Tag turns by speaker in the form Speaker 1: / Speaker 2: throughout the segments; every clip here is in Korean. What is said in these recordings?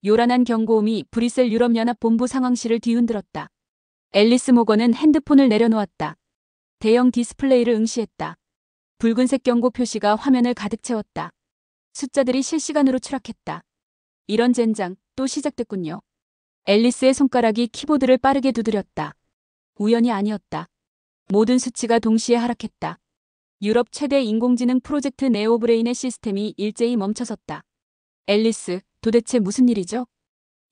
Speaker 1: 요란한 경고음이 브뤼셀 유럽연합본부 상황실을 뒤흔들었다. 앨리스 모건은 핸드폰을 내려놓았다. 대형 디스플레이를 응시했다. 붉은색 경고 표시가 화면을 가득 채웠다. 숫자들이 실시간으로 추락했다. 이런 젠장, 또 시작됐군요. 앨리스의 손가락이 키보드를 빠르게 두드렸다. 우연이 아니었다. 모든 수치가 동시에 하락했다. 유럽 최대 인공지능 프로젝트 네오브레인의 시스템이 일제히 멈춰섰다. 앨리스, 도대체 무슨 일이죠?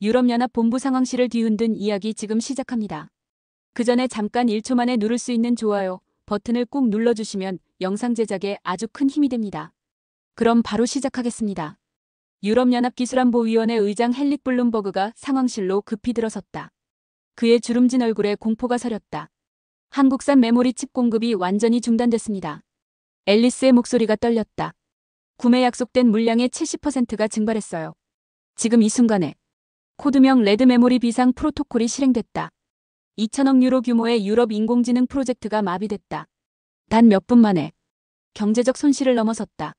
Speaker 1: 유럽연합 본부 상황실을 뒤흔든 이야기 지금 시작합니다. 그 전에 잠깐 1초 만에 누를 수 있는 좋아요 버튼을 꾹 눌러주시면 영상 제작에 아주 큰 힘이 됩니다. 그럼 바로 시작하겠습니다. 유럽연합기술안보위원회 의장 헨릭 블룸버그가 상황실로 급히 들어섰다. 그의 주름진 얼굴에 공포가 서렸다. 한국산 메모리 칩 공급이 완전히 중단됐습니다. 앨리스의 목소리가 떨렸다. 구매 약속된 물량의 70%가 증발했어요. 지금 이 순간에 코드명 레드 메모리 비상 프로토콜이 실행됐다. 2천억 유로 규모의 유럽 인공지능 프로젝트가 마비됐다. 단 몇 분 만에 경제적 손실을 넘어섰다.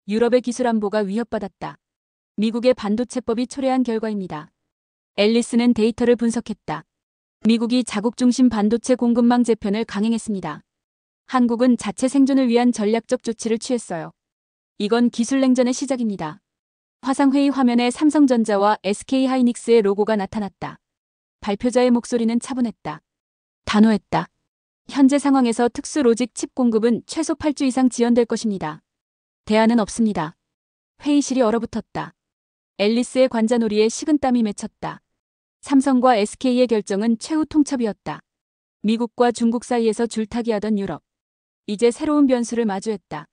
Speaker 1: 유럽의 기술 안보가 위협받았다. 미국의 반도체법이 초래한 결과입니다. 앨리스는 데이터를 분석했다. 미국이 자국 중심 반도체 공급망 재편을 강행했습니다. 한국은 자체 생존을 위한 전략적 조치를 취했어요. 이건 기술 냉전의 시작입니다. 화상회의 화면에 삼성전자와 SK하이닉스의 로고가 나타났다. 발표자의 목소리는 차분했다. 단호했다. 현재 상황에서 특수 로직 칩 공급은 최소 8주 이상 지연될 것입니다. 대안은 없습니다. 회의실이 얼어붙었다. 앨리스의 관자놀이에 식은땀이 맺혔다. 삼성과 SK의 결정은 최후 통첩이었다. 미국과 중국 사이에서 줄타기하던 유럽. 이제 새로운 변수를 마주했다.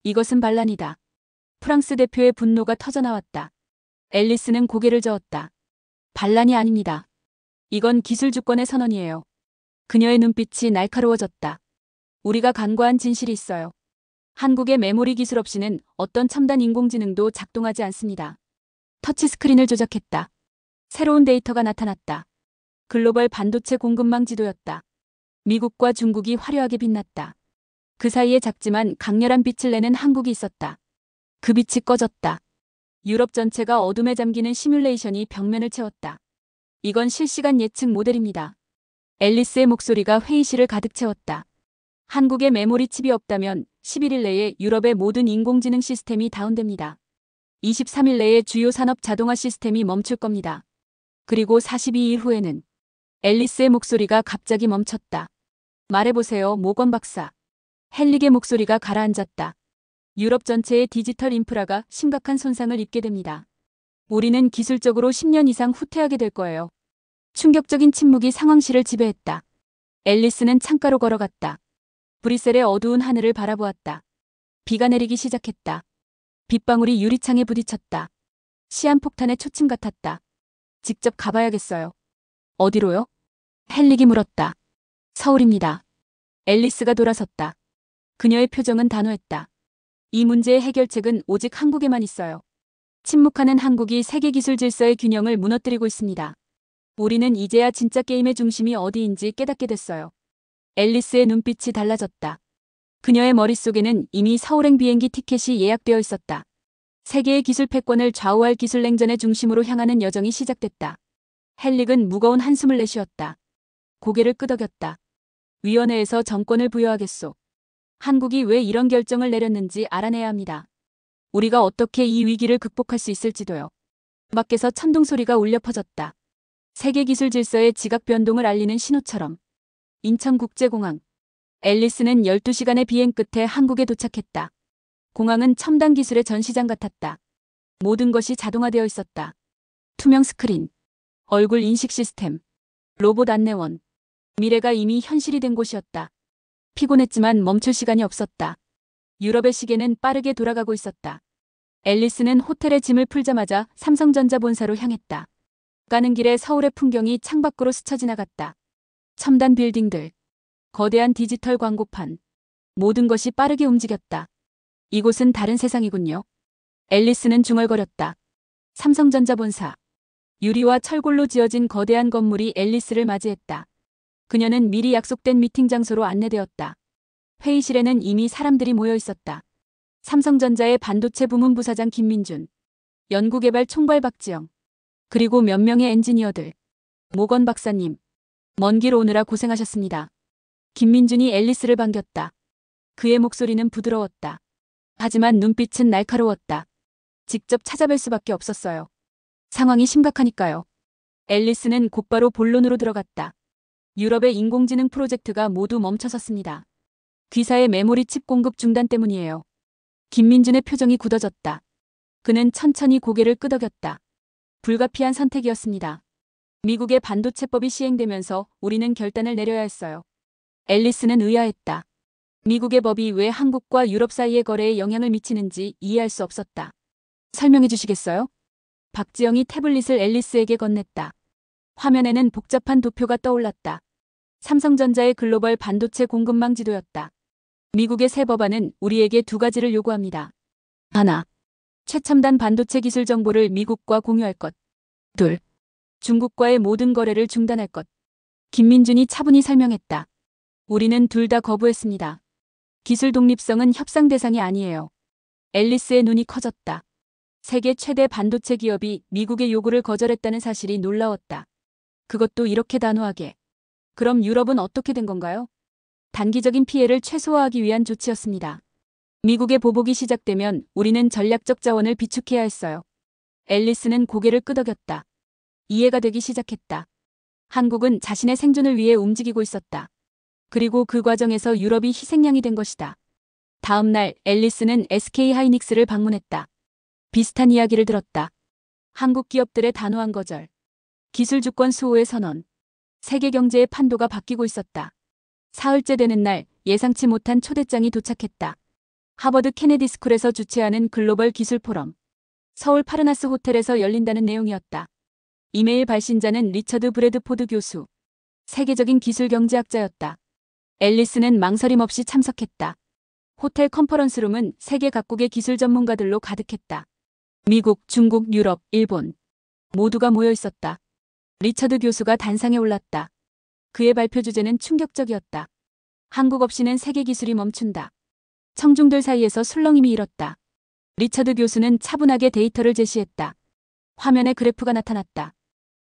Speaker 1: 이것은 반란이다. 프랑스 대표의 분노가 터져나왔다. 앨리스는 고개를 저었다. 반란이 아닙니다. 이건 기술 주권의 선언이에요. 그녀의 눈빛이 날카로워졌다. 우리가 간과한 진실이 있어요. 한국의 메모리 기술 없이는 어떤 첨단 인공지능도 작동하지 않습니다. 터치스크린을 조작했다. 새로운 데이터가 나타났다. 글로벌 반도체 공급망 지도였다. 미국과 중국이 화려하게 빛났다. 그 사이에 작지만 강렬한 빛을 내는 한국이 있었다. 그 빛이 꺼졌다. 유럽 전체가 어둠에 잠기는 시뮬레이션이 벽면을 채웠다. 이건 실시간 예측 모델입니다. 앨리스의 목소리가 회의실을 가득 채웠다. 한국에 메모리 칩이 없다면 11일 내에 유럽의 모든 인공지능 시스템이 다운됩니다. 23일 내에 주요 산업 자동화 시스템이 멈출 겁니다. 그리고 42일 후에는 앨리스의 목소리가 갑자기 멈췄다. 말해보세요, 모건 박사. 헨릭의 목소리가 가라앉았다. 유럽 전체의 디지털 인프라가 심각한 손상을 입게 됩니다. 우리는 기술적으로 10년 이상 후퇴하게 될 거예요. 충격적인 침묵이 상황실을 지배했다. 앨리스는 창가로 걸어갔다. 브뤼셀의 어두운 하늘을 바라보았다. 비가 내리기 시작했다. 빗방울이 유리창에 부딪혔다. 시한폭탄의 초침 같았다. 직접 가봐야겠어요. 어디로요? 헨릭이 물었다. 서울입니다. 앨리스가 돌아섰다. 그녀의 표정은 단호했다. 이 문제의 해결책은 오직 한국에만 있어요. 침묵하는 한국이 세계 기술 질서의 균형을 무너뜨리고 있습니다. 우리는 이제야 진짜 게임의 중심이 어디인지 깨닫게 됐어요. 앨리스의 눈빛이 달라졌다. 그녀의 머릿속에는 이미 서울행 비행기 티켓이 예약되어 있었다. 세계의 기술 패권을 좌우할 기술 냉전의 중심으로 향하는 여정이 시작됐다. 헨릭은 무거운 한숨을 내쉬었다. 고개를 끄덕였다. 위원회에서 정권을 부여하겠소. 한국이 왜 이런 결정을 내렸는지 알아내야 합니다. 우리가 어떻게 이 위기를 극복할 수 있을지도요. 밖에서 천둥 소리가 울려 퍼졌다. 세계 기술 질서의 지각 변동을 알리는 신호처럼. 인천국제공항. 앨리스는 12시간의 비행 끝에 한국에 도착했다. 공항은 첨단 기술의 전시장 같았다. 모든 것이 자동화되어 있었다. 투명 스크린, 얼굴 인식 시스템, 로봇 안내원. 미래가 이미 현실이 된 곳이었다. 피곤했지만 멈출 시간이 없었다. 유럽의 시계는 빠르게 돌아가고 있었다. 앨리스는 호텔에 짐을 풀자마자 삼성전자 본사로 향했다. 가는 길에 서울의 풍경이 창밖으로 스쳐 지나갔다. 첨단 빌딩들, 거대한 디지털 광고판. 모든 것이 빠르게 움직였다. 이곳은 다른 세상이군요. 앨리스는 중얼거렸다. 삼성전자 본사. 유리와 철골로 지어진 거대한 건물이 앨리스를 맞이했다. 그녀는 미리 약속된 미팅 장소로 안내되었다. 회의실에는 이미 사람들이 모여 있었다. 삼성전자의 반도체 부문 부사장 김민준, 연구개발 총괄 박지영, 그리고 몇 명의 엔지니어들. 모건 박사님. 먼 길 오느라 고생하셨습니다. 김민준이 앨리스를 반겼다. 그의 목소리는 부드러웠다. 하지만 눈빛은 날카로웠다. 직접 찾아뵐 수밖에 없었어요. 상황이 심각하니까요. 앨리스는 곧바로 본론으로 들어갔다. 유럽의 인공지능 프로젝트가 모두 멈춰섰습니다. 귀사의 메모리 칩 공급 중단 때문이에요. 김민준의 표정이 굳어졌다. 그는 천천히 고개를 끄덕였다. 불가피한 선택이었습니다. 미국의 반도체법이 시행되면서 우리는 결단을 내려야 했어요. 앨리스는 의아했다. 미국의 법이 왜 한국과 유럽 사이의 거래에 영향을 미치는지 이해할 수 없었다. 설명해 주시겠어요? 박지영이 태블릿을 앨리스에게 건넸다. 화면에는 복잡한 도표가 떠올랐다. 삼성전자의 글로벌 반도체 공급망 지도였다. 미국의 새 법안은 우리에게 두 가지를 요구합니다. 하나, 최첨단 반도체 기술 정보를 미국과 공유할 것. 둘, 중국과의 모든 거래를 중단할 것. 김민준이 차분히 설명했다. 우리는 둘 다 거부했습니다. 기술 독립성은 협상 대상이 아니에요. 앨리스의 눈이 커졌다. 세계 최대 반도체 기업이 미국의 요구를 거절했다는 사실이 놀라웠다. 그것도 이렇게 단호하게. 그럼 유럽은 어떻게 된 건가요? 단기적인 피해를 최소화하기 위한 조치였습니다. 미국의 보복이 시작되면 우리는 전략적 자원을 비축해야 했어요. 앨리스는 고개를 끄덕였다. 이해가 되기 시작했다. 한국은 자신의 생존을 위해 움직이고 있었다. 그리고 그 과정에서 유럽이 희생양이 된 것이다. 다음 날 앨리스는 SK 하이닉스를 방문했다. 비슷한 이야기를 들었다. 한국 기업들의 단호한 거절, 기술 주권 수호의 선언, 세계 경제의 판도가 바뀌고 있었다. 사흘째 되는 날 예상치 못한 초대장이 도착했다. 하버드 케네디 스쿨에서 주최하는 글로벌 기술 포럼. 서울 파르나스 호텔에서 열린다는 내용이었다. 이메일 발신자는 리처드 브래드포드 교수. 세계적인 기술 경제학자였다. 앨리스는 망설임 없이 참석했다. 호텔 컨퍼런스룸은 세계 각국의 기술 전문가들로 가득했다. 미국, 중국, 유럽, 일본. 모두가 모여 있었다. 리처드 교수가 단상에 올랐다. 그의 발표 주제는 충격적이었다. 한국 없이는 세계 기술이 멈춘다. 청중들 사이에서 술렁임이 일었다. 리처드 교수는 차분하게 데이터를 제시했다. 화면에 그래프가 나타났다.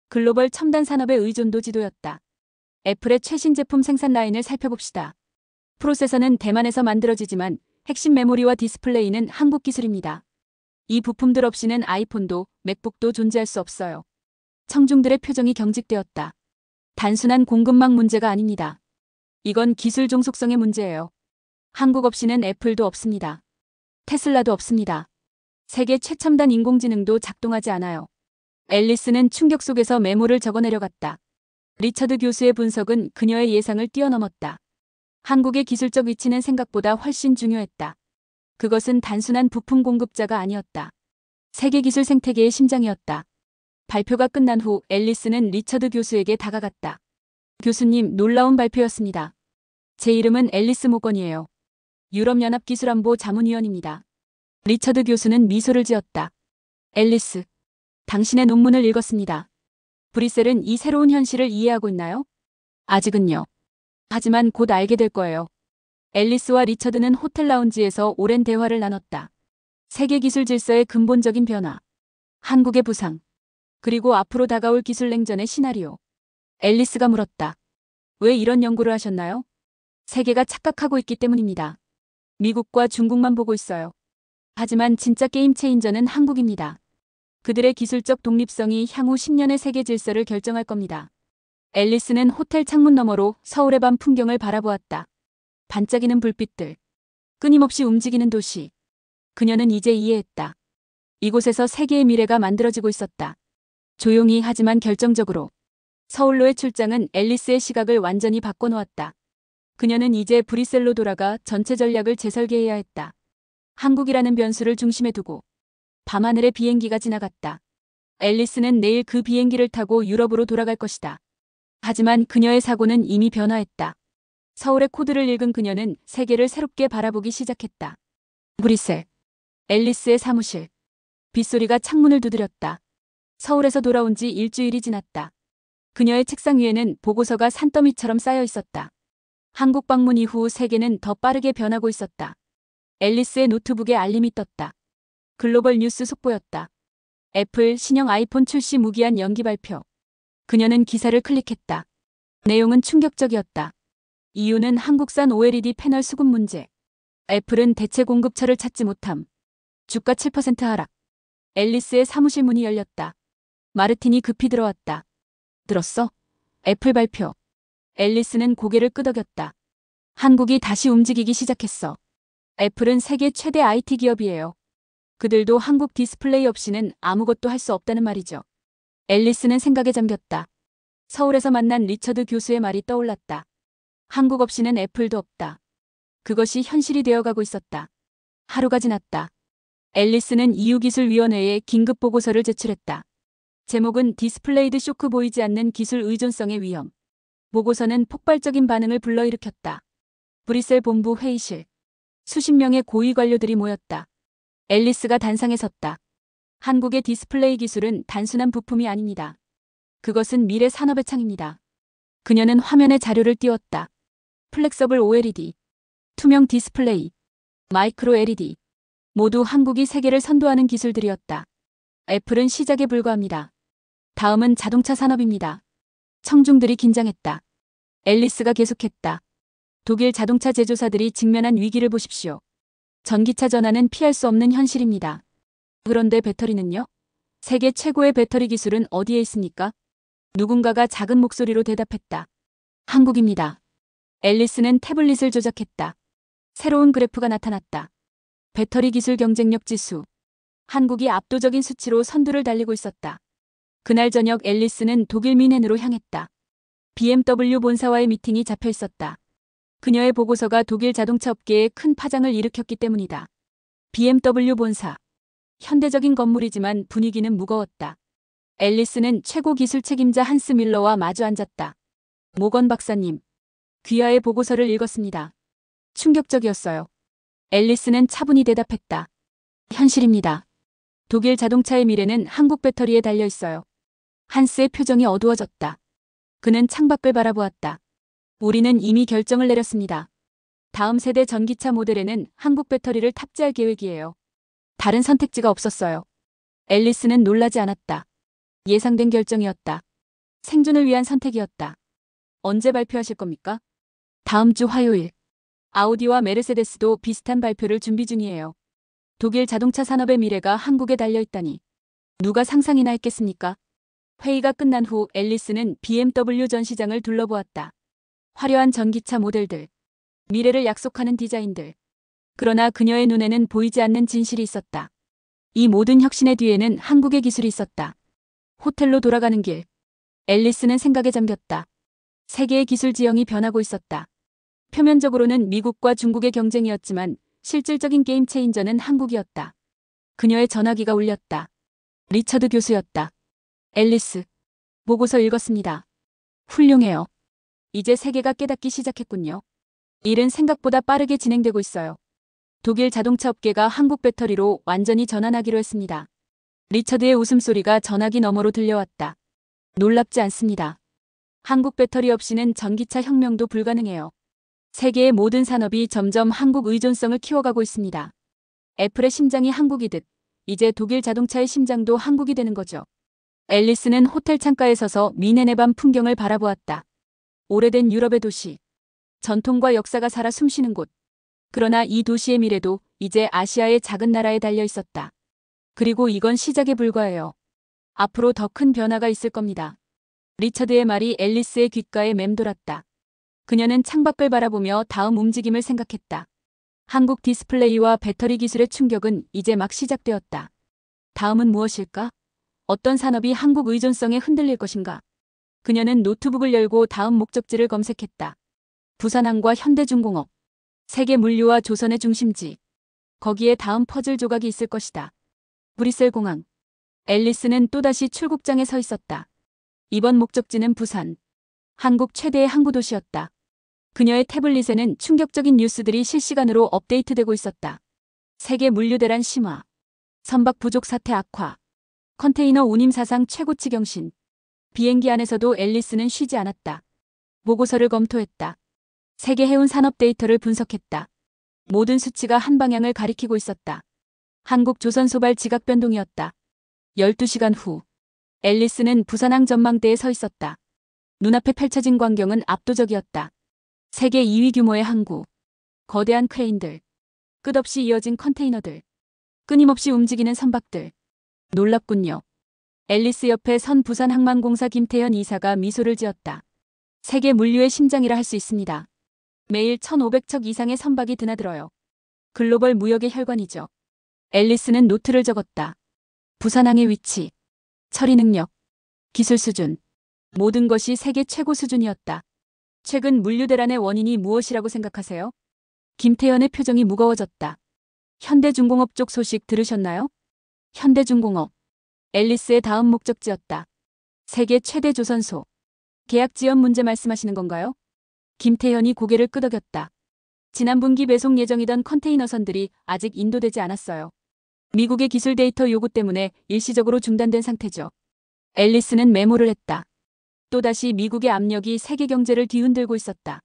Speaker 1: 글로벌 첨단 산업의 의존도 지도였다. 애플의 최신 제품 생산 라인을 살펴봅시다. 프로세서는 대만에서 만들어지지만 핵심 메모리와 디스플레이는 한국 기술입니다. 이 부품들 없이는 아이폰도 맥북도 존재할 수 없어요. 청중들의 표정이 경직되었다. 단순한 공급망 문제가 아닙니다. 이건 기술 종속성의 문제예요. 한국 없이는 애플도 없습니다. 테슬라도 없습니다. 세계 최첨단 인공지능도 작동하지 않아요. 앨리스는 충격 속에서 메모를 적어내려갔다. 리처드 교수의 분석은 그녀의 예상을 뛰어넘었다. 한국의 기술적 위치는 생각보다 훨씬 중요했다. 그것은 단순한 부품 공급자가 아니었다. 세계 기술 생태계의 심장이었다. 발표가 끝난 후 앨리스는 리처드 교수에게 다가갔다. 교수님, 놀라운 발표였습니다. 제 이름은 앨리스 모건이에요. 유럽연합기술안보 자문위원입니다. 리처드 교수는 미소를 지었다. 앨리스, 당신의 논문을 읽었습니다. 브뤼셀은 이 새로운 현실을 이해하고 있나요? 아직은요. 하지만 곧 알게 될 거예요. 앨리스와 리처드는 호텔 라운지에서 오랜 대화를 나눴다. 세계 기술 질서의 근본적인 변화, 한국의 부상, 그리고 앞으로 다가올 기술 냉전의 시나리오. 앨리스가 물었다. 왜 이런 연구를 하셨나요? 세계가 착각하고 있기 때문입니다. 미국과 중국만 보고 있어요. 하지만 진짜 게임 체인저는 한국입니다. 그들의 기술적 독립성이 향후 10년의 세계 질서를 결정할 겁니다. 앨리스는 호텔 창문 너머로 서울의 밤 풍경을 바라보았다. 반짝이는 불빛들, 끊임없이 움직이는 도시. 그녀는 이제 이해했다. 이곳에서 세계의 미래가 만들어지고 있었다. 조용히 하지만 결정적으로. 서울로의 출장은 앨리스의 시각을 완전히 바꿔놓았다. 그녀는 이제 브뤼셀로 돌아가 전체 전략을 재설계해야 했다. 한국이라는 변수를 중심에 두고. 밤하늘의 비행기가 지나갔다. 앨리스는 내일 그 비행기를 타고 유럽으로 돌아갈 것이다. 하지만 그녀의 사고는 이미 변화했다. 서울의 코드를 읽은 그녀는 세계를 새롭게 바라보기 시작했다. 브뤼셀. 앨리스의 사무실. 빗소리가 창문을 두드렸다. 서울에서 돌아온 지 일주일이 지났다. 그녀의 책상 위에는 보고서가 산더미처럼 쌓여 있었다. 한국 방문 이후 세계는 더 빠르게 변하고 있었다. 앨리스의 노트북에 알림이 떴다. 글로벌 뉴스 속보였다. 애플 신형 아이폰 출시 무기한 연기 발표. 그녀는 기사를 클릭했다. 내용은 충격적이었다. 이유는 한국산 OLED 패널 수급 문제. 애플은 대체 공급처를 찾지 못함. 주가 7% 하락. 앨리스의 사무실 문이 열렸다. 마르틴이 급히 들어왔다. 들었어? 애플 발표. 앨리스는 고개를 끄덕였다. 한국이 다시 움직이기 시작했어. 애플은 세계 최대 IT 기업이에요. 그들도 한국 디스플레이 없이는 아무것도 할 수 없다는 말이죠. 앨리스는 생각에 잠겼다. 서울에서 만난 리처드 교수의 말이 떠올랐다. 한국 없이는 애플도 없다. 그것이 현실이 되어가고 있었다. 하루가 지났다. 앨리스는 이유기술위원회에 긴급 보고서를 제출했다. 제목은 디스플레이드 쇼크 보이지 않는 기술 의존성의 위험. 보고서는 폭발적인 반응을 불러일으켰다. 브뤼셀 본부 회의실. 수십 명의 고위 관료들이 모였다. 앨리스가 단상에 섰다. 한국의 디스플레이 기술은 단순한 부품이 아닙니다. 그것은 미래 산업의 창입니다. 그녀는 화면에 자료를 띄웠다. 플렉서블 OLED, 투명 디스플레이, 마이크로 LED. 모두 한국이 세계를 선도하는 기술들이었다. 애플은 시작에 불과합니다. 다음은 자동차 산업입니다. 청중들이 긴장했다. 앨리스가 계속했다. 독일 자동차 제조사들이 직면한 위기를 보십시오. 전기차 전환은 피할 수 없는 현실입니다. 그런데 배터리는요? 세계 최고의 배터리 기술은 어디에 있습니까? 누군가가 작은 목소리로 대답했다. 한국입니다. 앨리스는 태블릿을 조작했다. 새로운 그래프가 나타났다. 배터리 기술 경쟁력 지수. 한국이 압도적인 수치로 선두를 달리고 있었다. 그날 저녁 앨리스는 독일 뮌헨으로 향했다. BMW 본사와의 미팅이 잡혀 있었다. 그녀의 보고서가 독일 자동차 업계에 큰 파장을 일으켰기 때문이다. BMW 본사. 현대적인 건물이지만 분위기는 무거웠다. 앨리스는 최고 기술 책임자 한스 밀러와 마주 앉았다. 모건 박사님. 귀하의 보고서를 읽었습니다. 충격적이었어요. 앨리스는 차분히 대답했다. 현실입니다. 독일 자동차의 미래는 한국 배터리에 달려 있어요. 한스의 표정이 어두워졌다. 그는 창밖을 바라보았다. 우리는 이미 결정을 내렸습니다. 다음 세대 전기차 모델에는 한국 배터리를 탑재할 계획이에요. 다른 선택지가 없었어요. 앨리스는 놀라지 않았다. 예상된 결정이었다. 생존을 위한 선택이었다. 언제 발표하실 겁니까? 다음 주 화요일. 아우디와 메르세데스도 비슷한 발표를 준비 중이에요. 독일 자동차 산업의 미래가 한국에 달려있다니. 누가 상상이나 했겠습니까? 회의가 끝난 후 앨리스는 BMW 전시장을 둘러보았다. 화려한 전기차 모델들. 미래를 약속하는 디자인들. 그러나 그녀의 눈에는 보이지 않는 진실이 있었다. 이 모든 혁신의 뒤에는 한국의 기술이 있었다. 호텔로 돌아가는 길. 앨리스는 생각에 잠겼다. 세계의 기술 지형이 변하고 있었다. 표면적으로는 미국과 중국의 경쟁이었지만 실질적인 게임 체인저는 한국이었다. 그녀의 전화기가 울렸다. 리처드 교수였다. 앨리스. 보고서 읽었습니다. 훌륭해요. 이제 세계가 깨닫기 시작했군요. 일은 생각보다 빠르게 진행되고 있어요. 독일 자동차 업계가 한국 배터리로 완전히 전환하기로 했습니다. 리처드의 웃음소리가 전화기 너머로 들려왔다. 놀랍지 않습니다. 한국 배터리 없이는 전기차 혁명도 불가능해요. 세계의 모든 산업이 점점 한국 의존성을 키워가고 있습니다. 애플의 심장이 한국이듯 이제 독일 자동차의 심장도 한국이 되는 거죠. 앨리스는 호텔 창가에 서서 뮌헨의 밤 풍경을 바라보았다. 오래된 유럽의 도시. 전통과 역사가 살아 숨쉬는 곳. 그러나 이 도시의 미래도 이제 아시아의 작은 나라에 달려 있었다. 그리고 이건 시작에 불과해요. 앞으로 더 큰 변화가 있을 겁니다. 리처드의 말이 앨리스의 귓가에 맴돌았다. 그녀는 창밖을 바라보며 다음 움직임을 생각했다. 한국 디스플레이와 배터리 기술의 충격은 이제 막 시작되었다. 다음은 무엇일까? 어떤 산업이 한국 의존성에 흔들릴 것인가? 그녀는 노트북을 열고 다음 목적지를 검색했다. 부산항과 현대중공업. 세계 물류와 조선의 중심지. 거기에 다음 퍼즐 조각이 있을 것이다. 브뤼셀 공항. 앨리스는 또다시 출국장에 서 있었다. 이번 목적지는 부산. 한국 최대의 항구 도시였다. 그녀의 태블릿에는 충격적인 뉴스들이 실시간으로 업데이트되고 있었다. 세계 물류대란 심화. 선박 부족 사태 악화. 컨테이너 운임 사상 최고치 경신. 비행기 안에서도 앨리스는 쉬지 않았다. 보고서를 검토했다. 세계 해운 산업 데이터를 분석했다. 모든 수치가 한 방향을 가리키고 있었다. 한국 조선소발 지각 변동이었다. 12시간 후 앨리스는 부산항 전망대에 서 있었다. 눈앞에 펼쳐진 광경은 압도적이었다. 세계 2위 규모의 항구, 거대한 크레인들, 끝없이 이어진 컨테이너들, 끊임없이 움직이는 선박들. 놀랍군요. 앨리스 옆에 선 부산항만공사 김태현 이사가 미소를 지었다. 세계 물류의 심장이라 할 수 있습니다. 매일 1,500척 이상의 선박이 드나들어요. 글로벌 무역의 혈관이죠. 앨리스는 노트를 적었다. 부산항의 위치, 처리 능력, 기술 수준, 모든 것이 세계 최고 수준이었다. 최근 물류 대란의 원인이 무엇이라고 생각하세요? 김태현의 표정이 무거워졌다. 현대중공업 쪽 소식 들으셨나요? 현대중공업, 앨리스의 다음 목적지였다. 세계 최대 조선소. 계약 지연 문제 말씀하시는 건가요? 김태현이 고개를 끄덕였다. 지난 분기 배송 예정이던 컨테이너선들이 아직 인도되지 않았어요. 미국의 기술 데이터 요구 때문에 일시적으로 중단된 상태죠. 앨리스는 메모를 했다. 또다시 미국의 압력이 세계 경제를 뒤흔들고 있었다.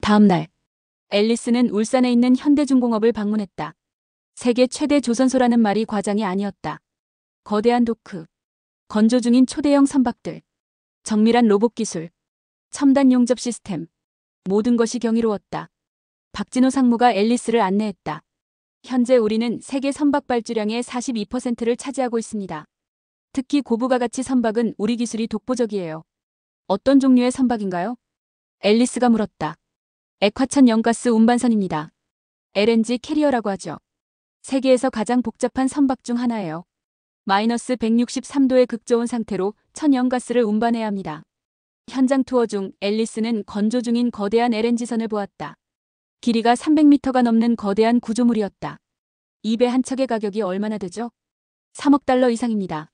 Speaker 1: 다음 날, 앨리스는 울산에 있는 현대중공업을 방문했다. 세계 최대 조선소라는 말이 과장이 아니었다. 거대한 도크, 건조 중인 초대형 선박들, 정밀한 로봇 기술, 첨단 용접 시스템, 모든 것이 경이로웠다. 박진호 상무가 앨리스를 안내했다. 현재 우리는 세계 선박 발주량의 42%를 차지하고 있습니다. 특히 고부가 가치 선박은 우리 기술이 독보적이에요. 어떤 종류의 선박인가요? 앨리스가 물었다. 액화천 연가스 운반선입니다. LNG 캐리어라고 하죠. 세계에서 가장 복잡한 선박 중 하나예요. 마이너스 163도의 극저온 상태로 천연가스를 운반해야 합니다. 현장 투어 중 앨리스는 건조 중인 거대한 LNG선을 보았다. 길이가 300m가 넘는 거대한 구조물이었다. 이 배 한 척의 가격이 얼마나 되죠? 3억 달러 이상입니다.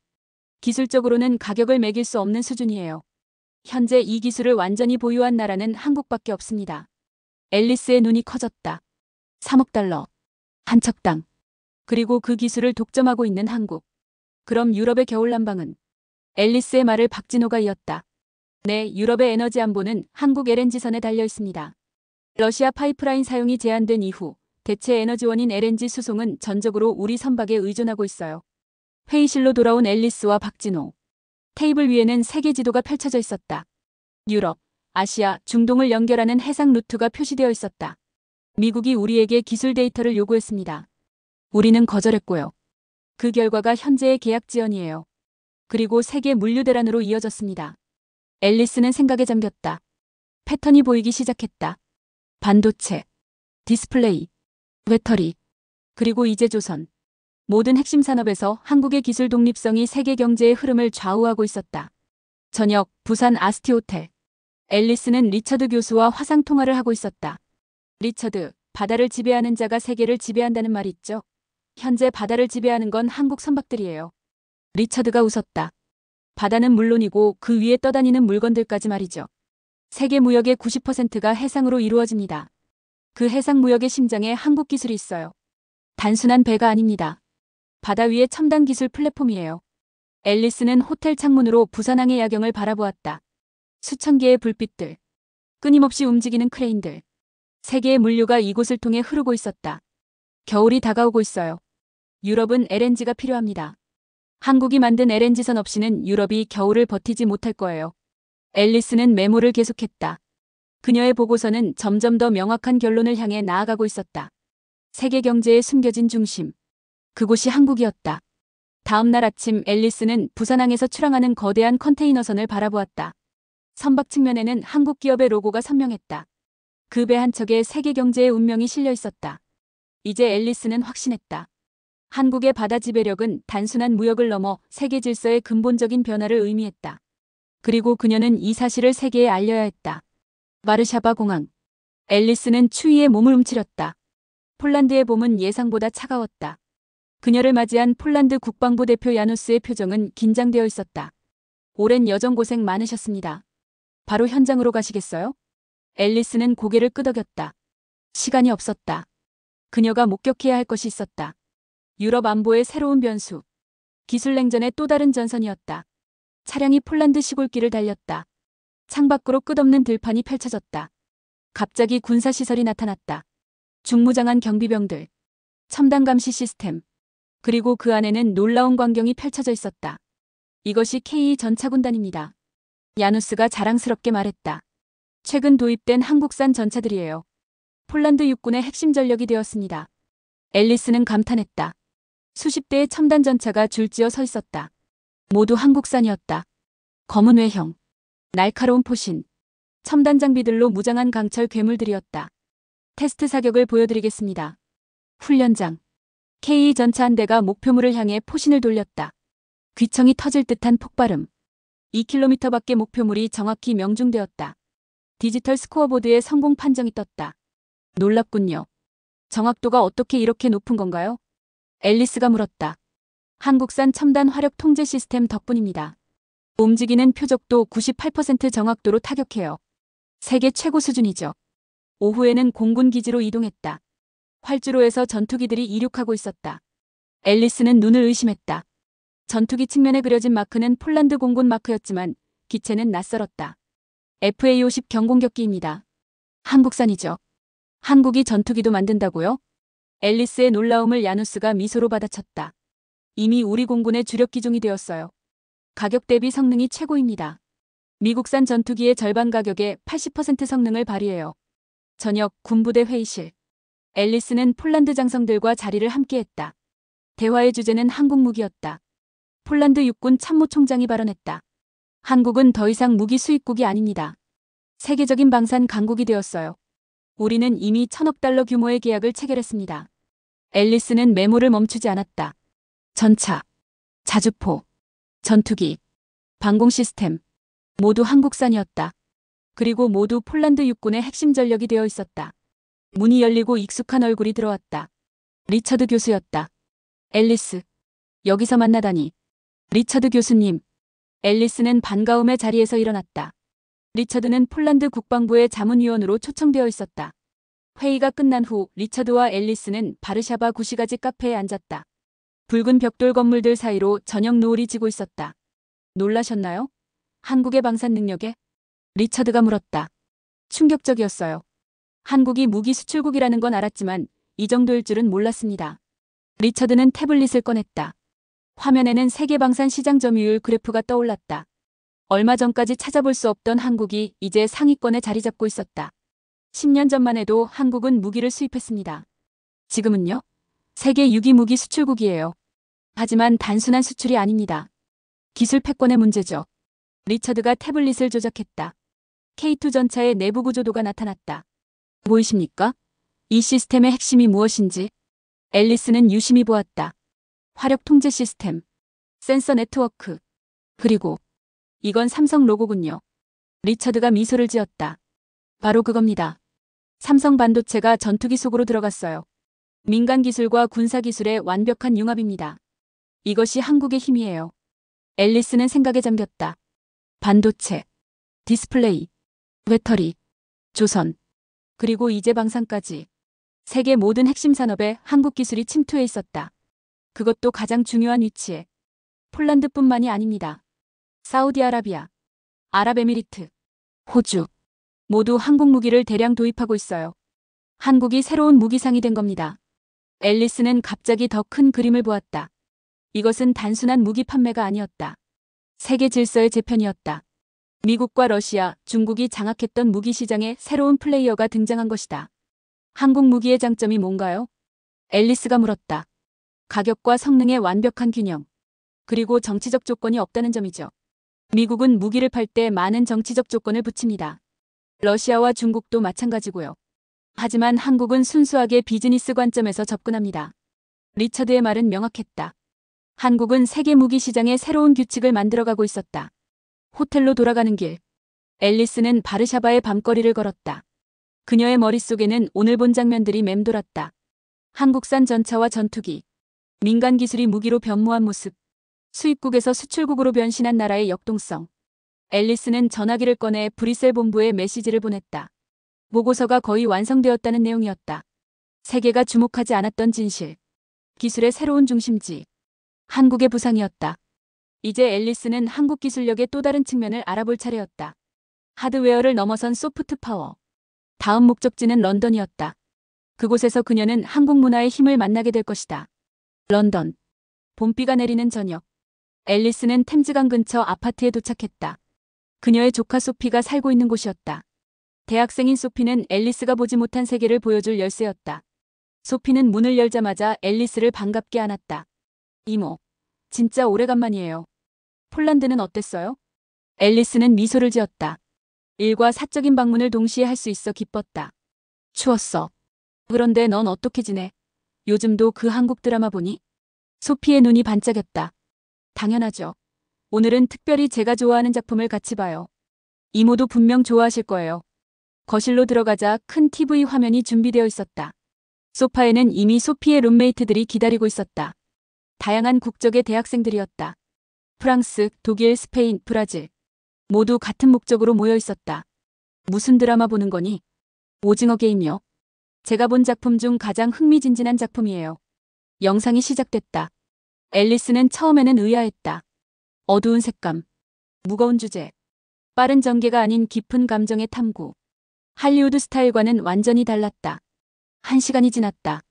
Speaker 1: 기술적으로는 가격을 매길 수 없는 수준이에요. 현재 이 기술을 완전히 보유한 나라는 한국밖에 없습니다. 앨리스의 눈이 커졌다. 3억 달러. 한 척당. 그리고 그 기술을 독점하고 있는 한국. 그럼 유럽의 겨울난방은? 앨리스의 말을 박진호가 이었다. 네, 유럽의 에너지 안보는 한국 LNG선에 달려 있습니다. 러시아 파이프라인 사용이 제한된 이후 대체 에너지원인 LNG 수송은 전적으로 우리 선박에 의존하고 있어요. 회의실로 돌아온 앨리스와 박진호. 테이블 위에는 세계 지도가 펼쳐져 있었다. 유럽, 아시아, 중동을 연결하는 해상 루트가 표시되어 있었다. 미국이 우리에게 기술 데이터를 요구했습니다. 우리는 거절했고요. 그 결과가 현재의 계약 지연이에요. 그리고 세계 물류 대란으로 이어졌습니다. 앨리스는 생각에 잠겼다. 패턴이 보이기 시작했다. 반도체, 디스플레이, 배터리, 그리고 이제 조선. 모든 핵심 산업에서 한국의 기술 독립성이 세계 경제의 흐름을 좌우하고 있었다. 저녁, 부산 아스티 호텔. 앨리스는 리처드 교수와 화상 통화를 하고 있었다. 리처드, 바다를 지배하는 자가 세계를 지배한다는 말이 있죠. 현재 바다를 지배하는 건 한국 선박들이에요. 리처드가 웃었다. 바다는 물론이고 그 위에 떠다니는 물건들까지 말이죠. 세계 무역의 90%가 해상으로 이루어집니다. 그 해상 무역의 심장에 한국 기술이 있어요. 단순한 배가 아닙니다. 바다 위의 첨단 기술 플랫폼이에요. 앨리스는 호텔 창문으로 부산항의 야경을 바라보았다. 수천 개의 불빛들, 끊임없이 움직이는 크레인들. 세계의 물류가 이곳을 통해 흐르고 있었다. 겨울이 다가오고 있어요. 유럽은 LNG가 필요합니다. 한국이 만든 LNG선 없이는 유럽이 겨울을 버티지 못할 거예요. 앨리스는 메모를 계속했다. 그녀의 보고서는 점점 더 명확한 결론을 향해 나아가고 있었다. 세계 경제의 숨겨진 중심. 그곳이 한국이었다. 다음 날 아침 앨리스는 부산항에서 출항하는 거대한 컨테이너선을 바라보았다. 선박 측면에는 한국 기업의 로고가 선명했다. 그 배 한 척에 세계 경제의 운명이 실려 있었다. 이제 앨리스는 확신했다. 한국의 바다 지배력은 단순한 무역을 넘어 세계 질서의 근본적인 변화를 의미했다. 그리고 그녀는 이 사실을 세계에 알려야 했다. 와르샤바 공항. 앨리스는 추위에 몸을 움츠렸다. 폴란드의 봄은 예상보다 차가웠다. 그녀를 맞이한 폴란드 국방부 대표 야누스의 표정은 긴장되어 있었다. 오랜 여정 고생 많으셨습니다. 바로 현장으로 가시겠어요? 앨리스는 고개를 끄덕였다. 시간이 없었다. 그녀가 목격해야 할 것이 있었다. 유럽 안보의 새로운 변수. 기술 냉전의 또 다른 전선이었다. 차량이 폴란드 시골길을 달렸다. 창밖으로 끝없는 들판이 펼쳐졌다. 갑자기 군사시설이 나타났다. 중무장한 경비병들. 첨단 감시 시스템. 그리고 그 안에는 놀라운 광경이 펼쳐져 있었다. 이것이 K 전차군단입니다. 야누스가 자랑스럽게 말했다. 최근 도입된 한국산 전차들이에요. 폴란드 육군의 핵심 전력이 되었습니다. 앨리스는 감탄했다. 수십 대의 첨단 전차가 줄지어 서 있었다. 모두 한국산이었다. 검은 외형, 날카로운 포신, 첨단 장비들로 무장한 강철 괴물들이었다. 테스트 사격을 보여드리겠습니다. 훈련장. K 전차 한 대가 목표물을 향해 포신을 돌렸다. 귀청이 터질 듯한 폭발음. 2km 밖의 목표물이 정확히 명중되었다. 디지털 스코어보드에 성공 판정이 떴다. 놀랍군요. 정확도가 어떻게 이렇게 높은 건가요? 앨리스가 물었다. 한국산 첨단 화력 통제 시스템 덕분입니다. 움직이는 표적도 98% 정확도로 타격해요. 세계 최고 수준이죠. 오후에는 공군 기지로 이동했다. 활주로에서 전투기들이 이륙하고 있었다. 앨리스는 눈을 의심했다. 전투기 측면에 그려진 마크는 폴란드 공군 마크였지만 기체는 낯설었다. FA-50 경공격기입니다. 한국산이죠. 한국이 전투기도 만든다고요? 앨리스의 놀라움을 야누스가 미소로 받아쳤다. 이미 우리 공군의 주력 기종이 되었어요. 가격 대비 성능이 최고입니다. 미국산 전투기의 절반 가격에 80% 성능을 발휘해요. 저녁 군부대 회의실. 앨리스는 폴란드 장성들과 자리를 함께했다. 대화의 주제는 한국 무기였다. 폴란드 육군 참모총장이 발언했다. 한국은 더 이상 무기 수입국이 아닙니다. 세계적인 방산 강국이 되었어요. 우리는 이미 1,000억 달러 규모의 계약을 체결했습니다. 앨리스는 메모를 멈추지 않았다. 전차, 자주포, 전투기, 방공 시스템, 모두 한국산이었다. 그리고 모두 폴란드 육군의 핵심 전력이 되어 있었다. 문이 열리고 익숙한 얼굴이 들어왔다. 리처드 교수였다. 앨리스, 여기서 만나다니. 리처드 교수님. 앨리스는 반가움에 자리에서 일어났다. 리처드는 폴란드 국방부의 자문위원으로 초청되어 있었다. 회의가 끝난 후 리처드와 앨리스는 바르샤바 구시가지 카페에 앉았다. 붉은 벽돌 건물들 사이로 저녁 노을이 지고 있었다. 놀라셨나요? 한국의 방산 능력에? 리처드가 물었다. 충격적이었어요. 한국이 무기 수출국이라는 건 알았지만 이 정도일 줄은 몰랐습니다. 리처드는 태블릿을 꺼냈다. 화면에는 세계 방산 시장 점유율 그래프가 떠올랐다. 얼마 전까지 찾아볼 수 없던 한국이 이제 상위권에 자리 잡고 있었다. 10년 전만 해도 한국은 무기를 수입했습니다. 지금은요? 세계 6위 무기 수출국이에요. 하지만 단순한 수출이 아닙니다. 기술 패권의 문제죠. 리처드가 태블릿을 조작했다. K2 전차의 내부 구조도가 나타났다. 보이십니까? 이 시스템의 핵심이 무엇인지 앨리스는 유심히 보았다. 화력 통제 시스템, 센서 네트워크, 그리고 이건 삼성 로고군요. 리처드가 미소를 지었다. 바로 그겁니다. 삼성 반도체가 전투기 속으로 들어갔어요. 민간 기술과 군사 기술의 완벽한 융합입니다. 이것이 한국의 힘이에요. 앨리스는 생각에 잠겼다. 반도체, 디스플레이, 배터리, 조선, 그리고 이제 방산까지. 세계 모든 핵심 산업에 한국 기술이 침투해 있었다. 그것도 가장 중요한 위치에. 폴란드뿐만이 아닙니다. 사우디아라비아, 아랍에미리트, 호주 모두 한국 무기를 대량 도입하고 있어요. 한국이 새로운 무기상이 된 겁니다. 앨리스는 갑자기 더 큰 그림을 보았다. 이것은 단순한 무기 판매가 아니었다. 세계 질서의 재편이었다. 미국과 러시아, 중국이 장악했던 무기 시장에 새로운 플레이어가 등장한 것이다. 한국 무기의 장점이 뭔가요? 앨리스가 물었다. 가격과 성능의 완벽한 균형. 그리고 정치적 조건이 없다는 점이죠. 미국은 무기를 팔 때 많은 정치적 조건을 붙입니다. 러시아와 중국도 마찬가지고요. 하지만 한국은 순수하게 비즈니스 관점에서 접근합니다. 리처드의 말은 명확했다. 한국은 세계 무기 시장의 새로운 규칙을 만들어가고 있었다. 호텔로 돌아가는 길. 앨리스는 바르샤바의 밤거리를 걸었다. 그녀의 머릿속에는 오늘 본 장면들이 맴돌았다. 한국산 전차와 전투기. 민간 기술이 무기로 변모한 모습. 수입국에서 수출국으로 변신한 나라의 역동성. 앨리스는 전화기를 꺼내 브뤼셀 본부에 메시지를 보냈다. 보고서가 거의 완성되었다는 내용이었다. 세계가 주목하지 않았던 진실. 기술의 새로운 중심지. 한국의 부상이었다. 이제 앨리스는 한국 기술력의 또 다른 측면을 알아볼 차례였다. 하드웨어를 넘어선 소프트 파워. 다음 목적지는 런던이었다. 그곳에서 그녀는 한국 문화의 힘을 만나게 될 것이다. 런던. 봄비가 내리는 저녁. 앨리스는 템즈강 근처 아파트에 도착했다. 그녀의 조카 소피가 살고 있는 곳이었다. 대학생인 소피는 앨리스가 보지 못한 세계를 보여줄 열쇠였다. 소피는 문을 열자마자 앨리스를 반갑게 안았다. 이모, 진짜 오래간만이에요. 폴란드는 어땠어요? 앨리스는 미소를 지었다. 일과 사적인 방문을 동시에 할 수 있어 기뻤다. 추웠어. 그런데 넌 어떻게 지내? 요즘도 그 한국 드라마 보니? 소피의 눈이 반짝였다. 당연하죠. 오늘은 특별히 제가 좋아하는 작품을 같이 봐요. 이모도 분명 좋아하실 거예요. 거실로 들어가자 큰 TV 화면이 준비되어 있었다. 소파에는 이미 소피의 룸메이트들이 기다리고 있었다. 다양한 국적의 대학생들이었다. 프랑스, 독일, 스페인, 브라질. 모두 같은 목적으로 모여 있었다. 무슨 드라마 보는 거니? 오징어 게임이요. 제가 본 작품 중 가장 흥미진진한 작품이에요. 영상이 시작됐다. 앨리스는 처음에는 의아했다. 어두운 색감, 무거운 주제, 빠른 전개가 아닌 깊은 감정의 탐구. 할리우드 스타일과는 완전히 달랐다. 1시간이 지났다.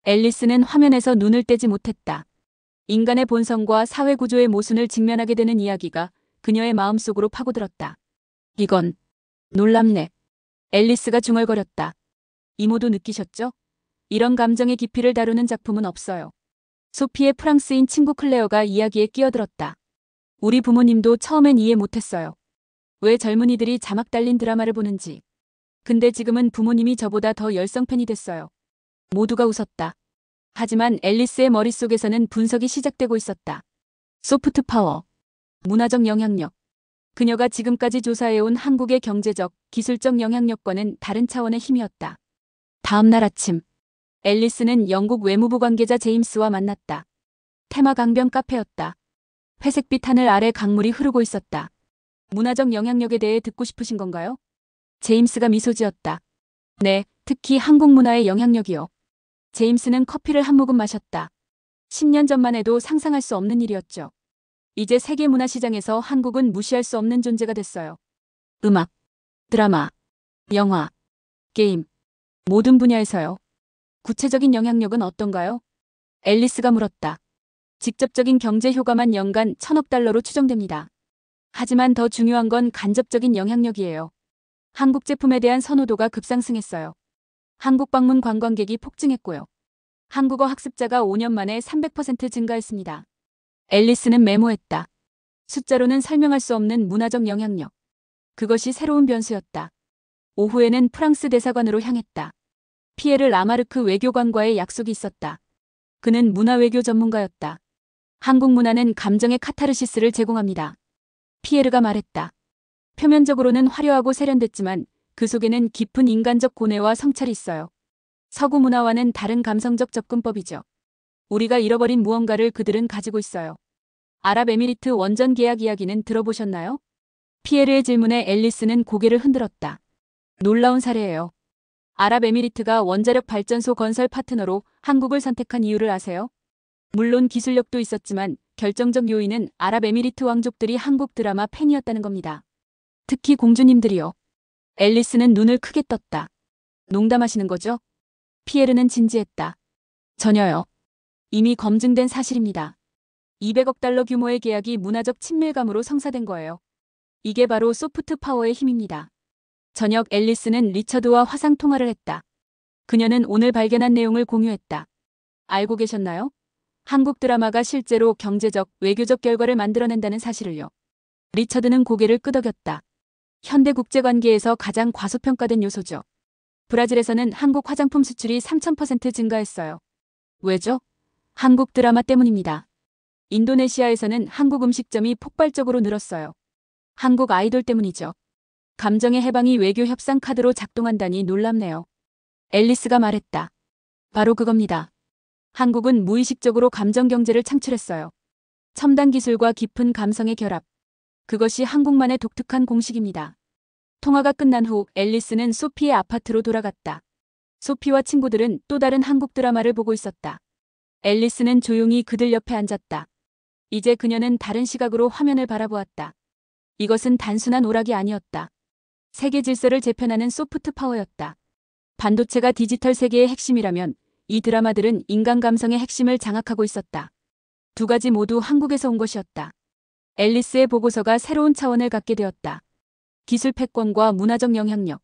Speaker 1: 앨리스는 화면에서 눈을 떼지 못했다. 인간의 본성과 사회 구조의 모순을 직면하게 되는 이야기가 그녀의 마음속으로 파고들었다. 이건 놀랍네. 앨리스가 중얼거렸다. 이모도 느끼셨죠? 이런 감정의 깊이를 다루는 작품은 없어요. 소피의 프랑스인 친구 클레어가 이야기에 끼어들었다. 우리 부모님도 처음엔 이해 못했어요. 왜 젊은이들이 자막 달린 드라마를 보는지. 근데 지금은 부모님이 저보다 더 열성 팬이 됐어요. 모두가 웃었다. 하지만 앨리스의 머릿속에서는 분석이 시작되고 있었다. 소프트 파워, 문화적 영향력. 그녀가 지금까지 조사해온 한국의 경제적, 기술적 영향력과는 다른 차원의 힘이었다. 다음 날 아침, 앨리스는 영국 외무부 관계자 제임스와 만났다. 테마 강변 카페였다. 회색빛 하늘 아래 강물이 흐르고 있었다. 문화적 영향력에 대해 듣고 싶으신 건가요? 제임스가 미소 지었다. 네, 특히 한국 문화의 영향력이요. 제임스는 커피를 한 모금 마셨다. 10년 전만 해도 상상할 수 없는 일이었죠. 이제 세계 문화 시장에서 한국은 무시할 수 없는 존재가 됐어요. 음악, 드라마, 영화, 게임, 모든 분야에서요. 구체적인 영향력은 어떤가요? 앨리스가 물었다. 직접적인 경제 효과만 연간 1,000억 달러로 추정됩니다. 하지만 더 중요한 건 간접적인 영향력이에요. 한국 제품에 대한 선호도가 급상승했어요. 한국 방문 관광객이 폭증했고요. 한국어 학습자가 5년 만에 300% 증가했습니다. 앨리스는 메모했다. 숫자로는 설명할 수 없는 문화적 영향력. 그것이 새로운 변수였다. 오후에는 프랑스 대사관으로 향했다. 피에르 라마르크 외교관과의 약속이 있었다. 그는 문화외교 전문가였다. 한국 문화는 감정의 카타르시스를 제공합니다. 피에르가 말했다. 표면적으로는 화려하고 세련됐지만 그 속에는 깊은 인간적 고뇌와 성찰이 있어요. 서구 문화와는 다른 감성적 접근법이죠. 우리가 잃어버린 무언가를 그들은 가지고 있어요. 아랍에미리트 원전 계약 이야기는 들어보셨나요? 피에르의 질문에 앨리스는 고개를 흔들었다. 놀라운 사례예요. 아랍에미리트가 원자력 발전소 건설 파트너로 한국을 선택한 이유를 아세요? 물론 기술력도 있었지만 결정적 요인은 아랍에미리트 왕족들이 한국 드라마 팬이었다는 겁니다. 특히 공주님들이요. 앨리스는 눈을 크게 떴다. 농담하시는 거죠? 피에르는 진지했다. 전혀요. 이미 검증된 사실입니다. 200억 달러 규모의 계약이 문화적 친밀감으로 성사된 거예요. 이게 바로 소프트 파워의 힘입니다. 저녁 앨리스는 리처드와 화상 통화를 했다. 그녀는 오늘 발견한 내용을 공유했다. 알고 계셨나요? 한국 드라마가 실제로 경제적, 외교적 결과를 만들어낸다는 사실을요. 리처드는 고개를 끄덕였다. 현대 국제관계에서 가장 과소평가된 요소죠. 브라질에서는 한국 화장품 수출이 3000% 증가했어요. 왜죠? 한국 드라마 때문입니다. 인도네시아에서는 한국 음식점이 폭발적으로 늘었어요. 한국 아이돌 때문이죠. 감정의 해방이 외교 협상 카드로 작동한다니 놀랍네요. 앨리스가 말했다. 바로 그겁니다. 한국은 무의식적으로 감정 경제를 창출했어요. 첨단 기술과 깊은 감성의 결합. 그것이 한국만의 독특한 공식입니다. 통화가 끝난 후 앨리스는 소피의 아파트로 돌아갔다. 소피와 친구들은 또 다른 한국 드라마를 보고 있었다. 앨리스는 조용히 그들 옆에 앉았다. 이제 그녀는 다른 시각으로 화면을 바라보았다. 이것은 단순한 오락이 아니었다. 세계 질서를 재편하는 소프트 파워였다. 반도체가 디지털 세계의 핵심이라면 이 드라마들은 인간 감성의 핵심을 장악하고 있었다. 두 가지 모두 한국에서 온 것이었다. 앨리스의 보고서가 새로운 차원을 갖게 되었다. 기술 패권과 문화적 영향력,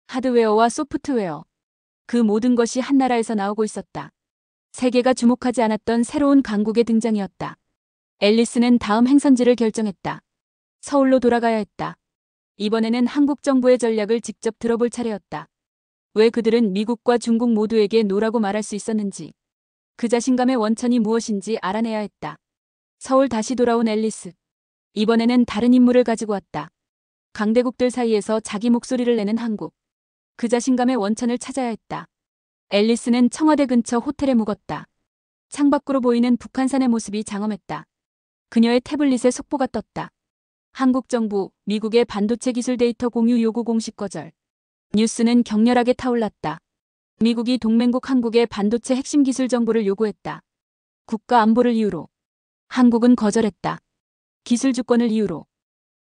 Speaker 1: 하드웨어와 소프트웨어. 그 모든 것이 한 나라에서 나오고 있었다. 세계가 주목하지 않았던 새로운 강국의 등장이었다. 앨리스는 다음 행선지를 결정했다. 서울로 돌아가야 했다. 이번에는 한국 정부의 전략을 직접 들어볼 차례였다. 왜 그들은 미국과 중국 모두에게 노라고 말할 수 있었는지, 그 자신감의 원천이 무엇인지 알아내야 했다. 서울 다시 돌아온 앨리스. 이번에는 다른 임무를 가지고 왔다. 강대국들 사이에서 자기 목소리를 내는 한국. 그 자신감의 원천을 찾아야 했다. 앨리스는 청와대 근처 호텔에 묵었다. 창밖으로 보이는 북한산의 모습이 장엄했다. 그녀의 태블릿에 속보가 떴다. 한국 정부, 미국의 반도체 기술 데이터 공유 요구 공식 거절. 뉴스는 격렬하게 타올랐다. 미국이 동맹국 한국의 반도체 핵심 기술 정보를 요구했다. 국가 안보를 이유로. 한국은 거절했다. 기술 주권을 이유로.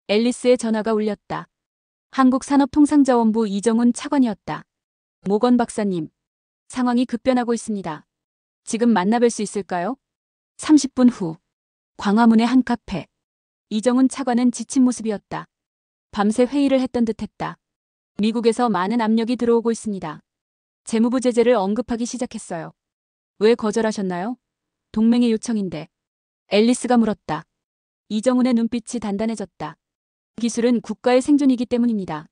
Speaker 1: 앨리스의 전화가 울렸다. 한국산업통상자원부 이정훈 차관이었다. 모건 박사님. 상황이 급변하고 있습니다. 지금 만나뵐 수 있을까요? 30분 후. 광화문의 한 카페. 이정훈 차관은 지친 모습이었다. 밤새 회의를 했던 듯했다. 미국에서 많은 압력이 들어오고 있습니다. 재무부 제재를 언급하기 시작했어요. 왜 거절하셨나요? 동맹의 요청인데. 앨리스가 물었다. 이정훈의 눈빛이 단단해졌다. 기술은 국가의 생존이기 때문입니다.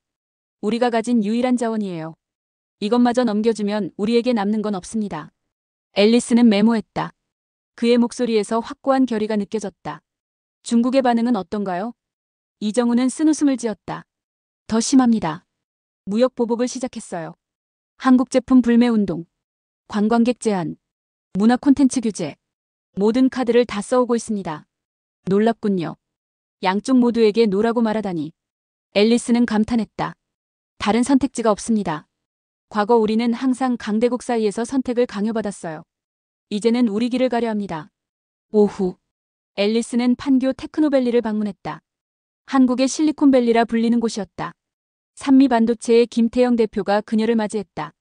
Speaker 1: 우리가 가진 유일한 자원이에요. 이것마저 넘겨주면 우리에게 남는 건 없습니다. 앨리스는 메모했다. 그의 목소리에서 확고한 결의가 느껴졌다. 중국의 반응은 어떤가요? 이정훈은 쓴웃음을 지었다. 더 심합니다. 무역 보복을 시작했어요. 한국 제품 불매 운동, 관광객 제한, 문화 콘텐츠 규제, 모든 카드를 다 써오고 있습니다. 놀랍군요. 양쪽 모두에게 노라고 말하다니. 앨리스는 감탄했다. 다른 선택지가 없습니다. 과거 우리는 항상 강대국 사이에서 선택을 강요받았어요. 이제는 우리 길을 가려 합니다. 오후. 앨리스는 판교 테크노밸리를 방문했다. 한국의 실리콘밸리라 불리는 곳이었다. 산미 반도체의 김태영 대표가 그녀를 맞이했다.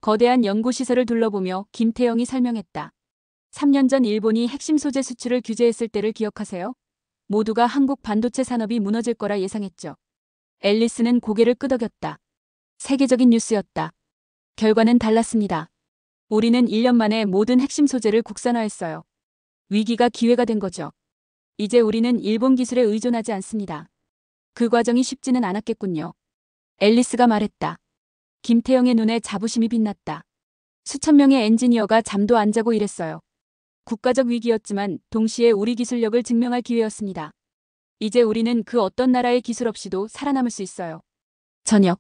Speaker 1: 거대한 연구시설을 둘러보며 김태영이 설명했다. 3년 전 일본이 핵심 소재 수출을 규제했을 때를 기억하세요? 모두가 한국 반도체 산업이 무너질 거라 예상했죠. 앨리스는 고개를 끄덕였다. 세계적인 뉴스였다. 결과는 달랐습니다. 우리는 1년 만에 모든 핵심 소재를 국산화했어요. 위기가 기회가 된 거죠. 이제 우리는 일본 기술에 의존하지 않습니다. 그 과정이 쉽지는 않았겠군요. 앨리스가 말했다. 김태영의 눈에 자부심이 빛났다. 수천 명의 엔지니어가 잠도 안 자고 일했어요. 국가적 위기였지만 동시에 우리 기술력을 증명할 기회였습니다. 이제 우리는 그 어떤 나라의 기술 없이도 살아남을 수 있어요. 저녁.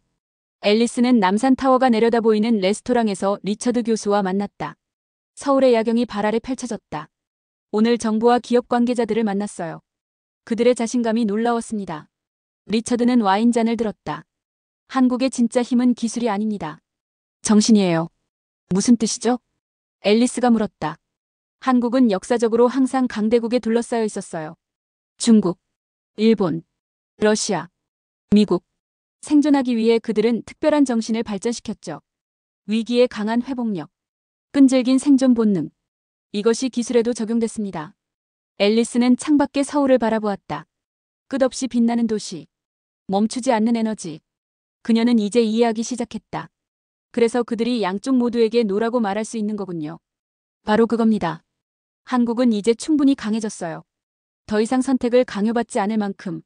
Speaker 1: 앨리스는 남산타워가 내려다 보이는 레스토랑에서 리처드 교수와 만났다. 서울의 야경이 발 아래 펼쳐졌다. 오늘 정부와 기업 관계자들을 만났어요. 그들의 자신감이 놀라웠습니다. 리처드는 와인잔을 들었다. 한국의 진짜 힘은 기술이 아닙니다. 정신이에요. 무슨 뜻이죠? 앨리스가 물었다. 한국은 역사적으로 항상 강대국에 둘러싸여 있었어요. 중국, 일본, 러시아, 미국. 생존하기 위해 그들은 특별한 정신을 발전시켰죠. 위기에 강한 회복력, 끈질긴 생존 본능. 이것이 기술에도 적용됐습니다. 앨리스는 창밖의 서울을 바라보았다. 끝없이 빛나는 도시, 멈추지 않는 에너지. 그녀는 이제 이해하기 시작했다. 그래서 그들이 양쪽 모두에게 노라고 말할 수 있는 거군요. 바로 그겁니다. 한국은 이제 충분히 강해졌어요. 더 이상 선택을 강요받지 않을 만큼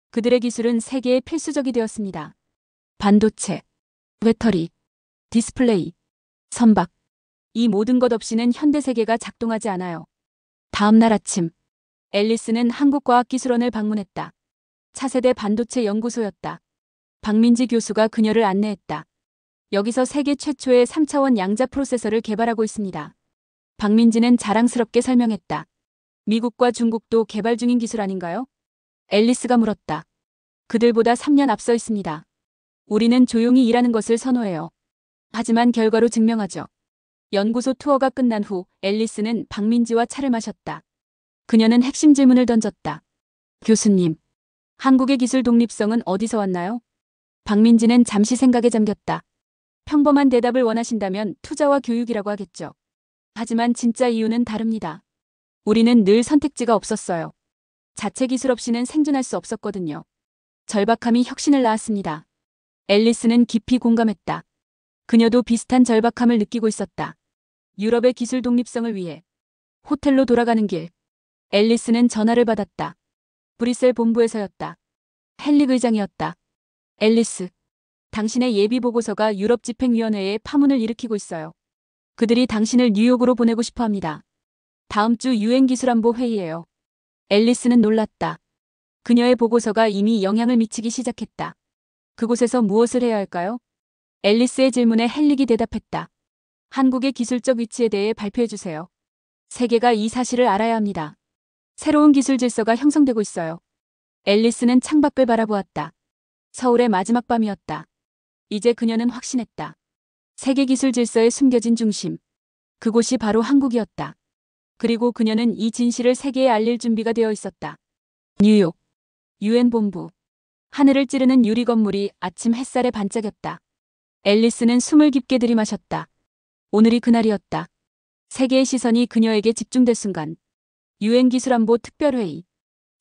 Speaker 1: 그들의 기술은 세계에 필수적이 되었습니다. 반도체, 배터리, 디스플레이, 선박. 이 모든 것 없이는 현대 세계가 작동하지 않아요. 다음 날 아침, 앨리스는 한국과학기술원을 방문했다. 차세대 반도체 연구소였다. 박민지 교수가 그녀를 안내했다. 여기서 세계 최초의 3차원 양자 프로세서를 개발하고 있습니다. 박민지는 자랑스럽게 설명했다. 미국과 중국도 개발 중인 기술 아닌가요? 앨리스가 물었다. 그들보다 3년 앞서 있습니다. 우리는 조용히 일하는 것을 선호해요. 하지만 결과로 증명하죠. 연구소 투어가 끝난 후 앨리스는 박민지와 차를 마셨다. 그녀는 핵심 질문을 던졌다. 교수님, 한국의 기술 독립성은 어디서 왔나요? 박민지는 잠시 생각에 잠겼다. 평범한 대답을 원하신다면 투자와 교육이라고 하겠죠. 하지만 진짜 이유는 다릅니다. 우리는 늘 선택지가 없었어요. 자체 기술 없이는 생존할 수 없었거든요. 절박함이 혁신을 낳았습니다. 앨리스는 깊이 공감했다. 그녀도 비슷한 절박함을 느끼고 있었다. 유럽의 기술 독립성을 위해 호텔로 돌아가는 길. 앨리스는 전화를 받았다. 브뤼셀 본부에서였다. 헨릭 의장이었다. 앨리스, 당신의 예비 보고서가 유럽 집행위원회에 파문을 일으키고 있어요. 그들이 당신을 뉴욕으로 보내고 싶어 합니다. 다음 주 유엔 기술안보 회의예요. 앨리스는 놀랐다. 그녀의 보고서가 이미 영향을 미치기 시작했다. 그곳에서 무엇을 해야 할까요? 앨리스의 질문에 헨릭이 대답했다. 한국의 기술적 위치에 대해 발표해 주세요. 세계가 이 사실을 알아야 합니다. 새로운 기술 질서가 형성되고 있어요. 앨리스는 창밖을 바라보았다. 서울의 마지막 밤이었다. 이제 그녀는 확신했다. 세계 기술 질서의 숨겨진 중심. 그곳이 바로 한국이었다. 그리고 그녀는 이 진실을 세계에 알릴 준비가 되어 있었다. 뉴욕. 유엔 본부. 하늘을 찌르는 유리 건물이 아침 햇살에 반짝였다. 앨리스는 숨을 깊게 들이마셨다. 오늘이 그날이었다. 세계의 시선이 그녀에게 집중될 순간. 유엔 기술안보 특별회의.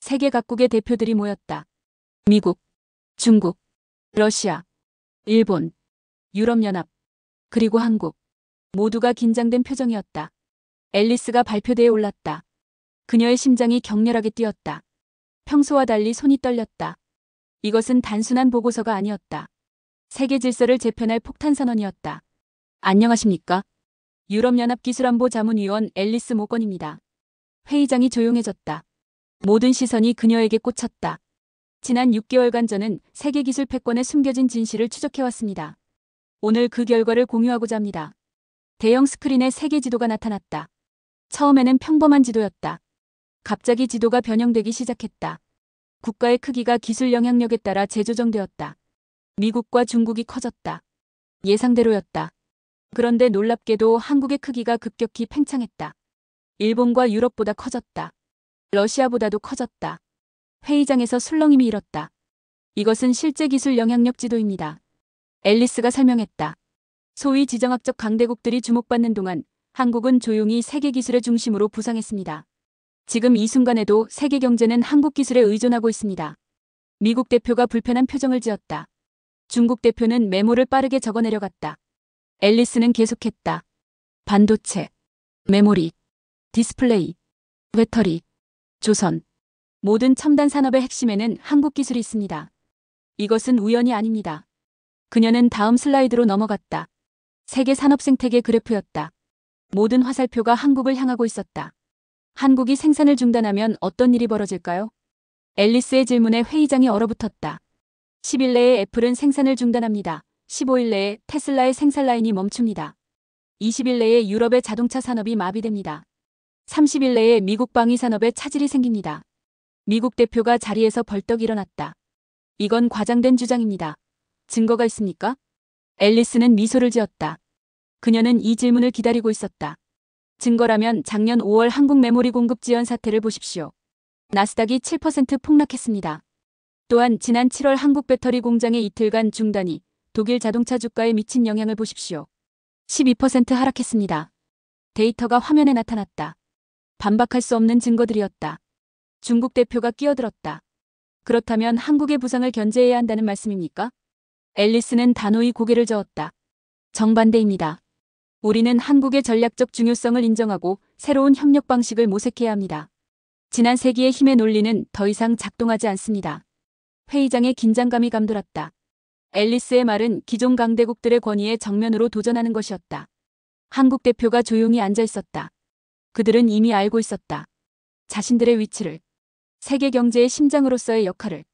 Speaker 1: 세계 각국의 대표들이 모였다. 미국, 중국, 러시아, 일본, 유럽연합, 그리고 한국. 모두가 긴장된 표정이었다. 앨리스가 발표대에 올랐다. 그녀의 심장이 격렬하게 뛰었다. 평소와 달리 손이 떨렸다. 이것은 단순한 보고서가 아니었다. 세계 질서를 재편할 폭탄선언이었다. 안녕하십니까? 유럽연합 기술안보 자문위원 앨리스 모건입니다. 회의장이 조용해졌다. 모든 시선이 그녀에게 꽂혔다. 지난 6개월간 저는 세계 기술 패권의 숨겨진 진실을 추적해왔습니다. 오늘 그 결과를 공유하고자 합니다. 대형 스크린에 세계 지도가 나타났다. 처음에는 평범한 지도였다. 갑자기 지도가 변형되기 시작했다. 국가의 크기가 기술 영향력에 따라 재조정되었다. 미국과 중국이 커졌다. 예상대로였다. 그런데 놀랍게도 한국의 크기가 급격히 팽창했다. 일본과 유럽보다 커졌다. 러시아보다도 커졌다. 회의장에서 술렁임이 일었다. 이것은 실제 기술 영향력 지도입니다. 앨리스가 설명했다. 소위 지정학적 강대국들이 주목받는 동안 한국은 조용히 세계 기술의 중심으로 부상했습니다. 지금 이 순간에도 세계 경제는 한국 기술에 의존하고 있습니다. 미국 대표가 불편한 표정을 지었다. 중국 대표는 메모를 빠르게 적어내려갔다. 앨리스는 계속했다. 반도체, 메모리, 디스플레이, 배터리, 조선. 모든 첨단 산업의 핵심에는 한국 기술이 있습니다. 이것은 우연이 아닙니다. 그녀는 다음 슬라이드로 넘어갔다. 세계 산업 생태계 그래프였다. 모든 화살표가 한국을 향하고 있었다. 한국이 생산을 중단하면 어떤 일이 벌어질까요? 앨리스의 질문에 회의장이 얼어붙었다. 10일 내에 애플은 생산을 중단합니다. 15일 내에 테슬라의 생산 라인이 멈춥니다. 20일 내에 유럽의 자동차 산업이 마비됩니다. 30일 내에 미국 방위 산업에 차질이 생깁니다. 미국 대표가 자리에서 벌떡 일어났다. 이건 과장된 주장입니다. 증거가 있습니까? 앨리스는 미소를 지었다. 그녀는 이 질문을 기다리고 있었다. 증거라면 작년 5월 한국 메모리 공급 지연 사태를 보십시오. 나스닥이 7% 폭락했습니다. 또한 지난 7월 한국 배터리 공장의 이틀간 중단이 독일 자동차 주가에 미친 영향을 보십시오. 12% 하락했습니다. 데이터가 화면에 나타났다. 반박할 수 없는 증거들이었다. 중국 대표가 끼어들었다. 그렇다면 한국의 부상을 견제해야 한다는 말씀입니까? 앨리스는 단호히 고개를 저었다. 정반대입니다. 우리는 한국의 전략적 중요성을 인정하고 새로운 협력 방식을 모색해야 합니다. 지난 세기의 힘의 논리는 더 이상 작동하지 않습니다. 회의장에 긴장감이 감돌았다. 앨리스의 말은 기존 강대국들의 권위에 정면으로 도전하는 것이었다. 한국 대표가 조용히 앉아 있었다. 그들은 이미 알고 있었다. 자신들의 위치를, 세계 경제의 심장으로서의 역할을.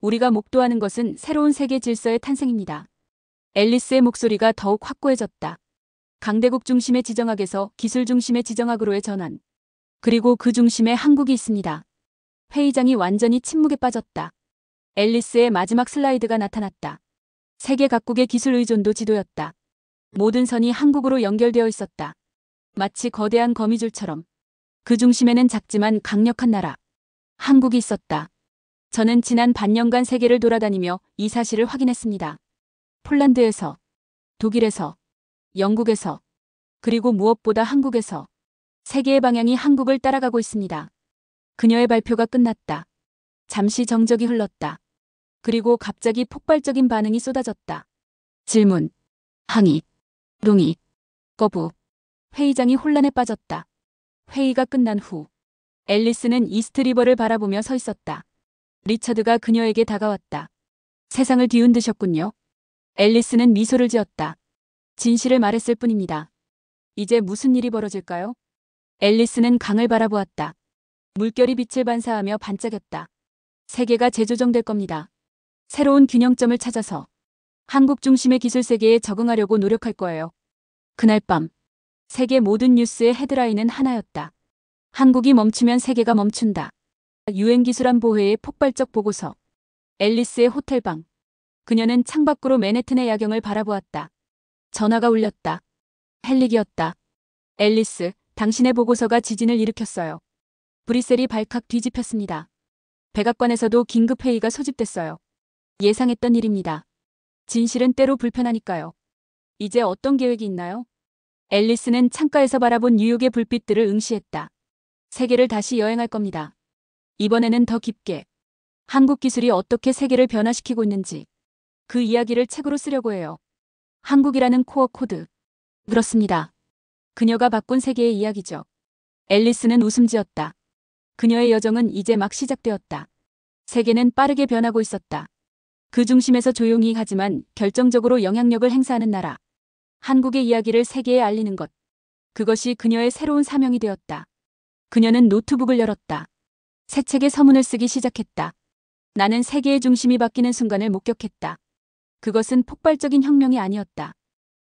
Speaker 1: 우리가 목도하는 것은 새로운 세계 질서의 탄생입니다. 앨리스의 목소리가 더욱 확고해졌다. 강대국 중심의 지정학에서 기술 중심의 지정학으로의 전환. 그리고 그 중심에 한국이 있습니다. 회의장이 완전히 침묵에 빠졌다. 앨리스의 마지막 슬라이드가 나타났다. 세계 각국의 기술 의존도 지도였다. 모든 선이 한국으로 연결되어 있었다. 마치 거대한 거미줄처럼. 그 중심에는 작지만 강력한 나라. 한국이 있었다. 저는 지난 반년간 세계를 돌아다니며 이 사실을 확인했습니다. 폴란드에서, 독일에서, 영국에서, 그리고 무엇보다 한국에서. 세계의 방향이 한국을 따라가고 있습니다. 그녀의 발표가 끝났다. 잠시 정적이 흘렀다. 그리고 갑자기 폭발적인 반응이 쏟아졌다. 질문, 항의, 동의, 거부. 회의장이 혼란에 빠졌다. 회의가 끝난 후 앨리스는 이스트리버를 바라보며 서 있었다. 리처드가 그녀에게 다가왔다. 세상을 뒤흔드셨군요. 앨리스는 미소를 지었다. 진실을 말했을 뿐입니다. 이제 무슨 일이 벌어질까요? 앨리스는 강을 바라보았다. 물결이 빛을 반사하며 반짝였다. 세계가 재조정될 겁니다. 새로운 균형점을 찾아서 한국 중심의 기술 세계에 적응하려고 노력할 거예요. 그날 밤 세계 모든 뉴스의 헤드라인은 하나였다. 한국이 멈추면 세계가 멈춘다. 유엔기술안보회의 폭발적 보고서. 앨리스의 호텔방. 그녀는 창밖으로 맨해튼의 야경을 바라보았다. 전화가 울렸다. 헬릭이었다. 앨리스, 당신의 보고서가 지진을 일으켰어요. 브뤼셀이 발칵 뒤집혔습니다. 백악관에서도 긴급회의가 소집됐어요. 예상했던 일입니다. 진실은 때로 불편하니까요. 이제 어떤 계획이 있나요? 앨리스는 창가에서 바라본 뉴욕의 불빛들을 응시했다. 세계를 다시 여행할 겁니다. 이번에는 더 깊게. 한국 기술이 어떻게 세계를 변화시키고 있는지 그 이야기를 책으로 쓰려고 해요. 한국이라는 코어 코드. 그렇습니다. 그녀가 바꾼 세계의 이야기죠. 앨리스는 웃음 지었다. 그녀의 여정은 이제 막 시작되었다. 세계는 빠르게 변하고 있었다. 그 중심에서 조용히 하지만 결정적으로 영향력을 행사하는 나라. 한국의 이야기를 세계에 알리는 것. 그것이 그녀의 새로운 사명이 되었다. 그녀는 노트북을 열었다. 새 책의 서문을 쓰기 시작했다. 나는 세계의 중심이 바뀌는 순간을 목격했다. 그것은 폭발적인 혁명이 아니었다.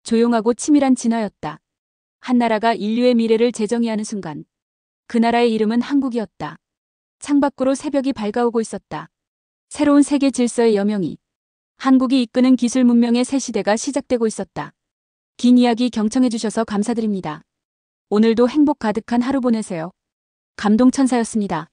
Speaker 1: 조용하고 치밀한 진화였다. 한 나라가 인류의 미래를 재정의하는 순간. 그 나라의 이름은 한국이었다. 창밖으로 새벽이 밝아오고 있었다. 새로운 세계 질서의 여명이. 한국이 이끄는 기술 문명의 새 시대가 시작되고 있었다. 긴 이야기 경청해주셔서 감사드립니다. 오늘도 행복 가득한 하루 보내세요. 감동천사였습니다.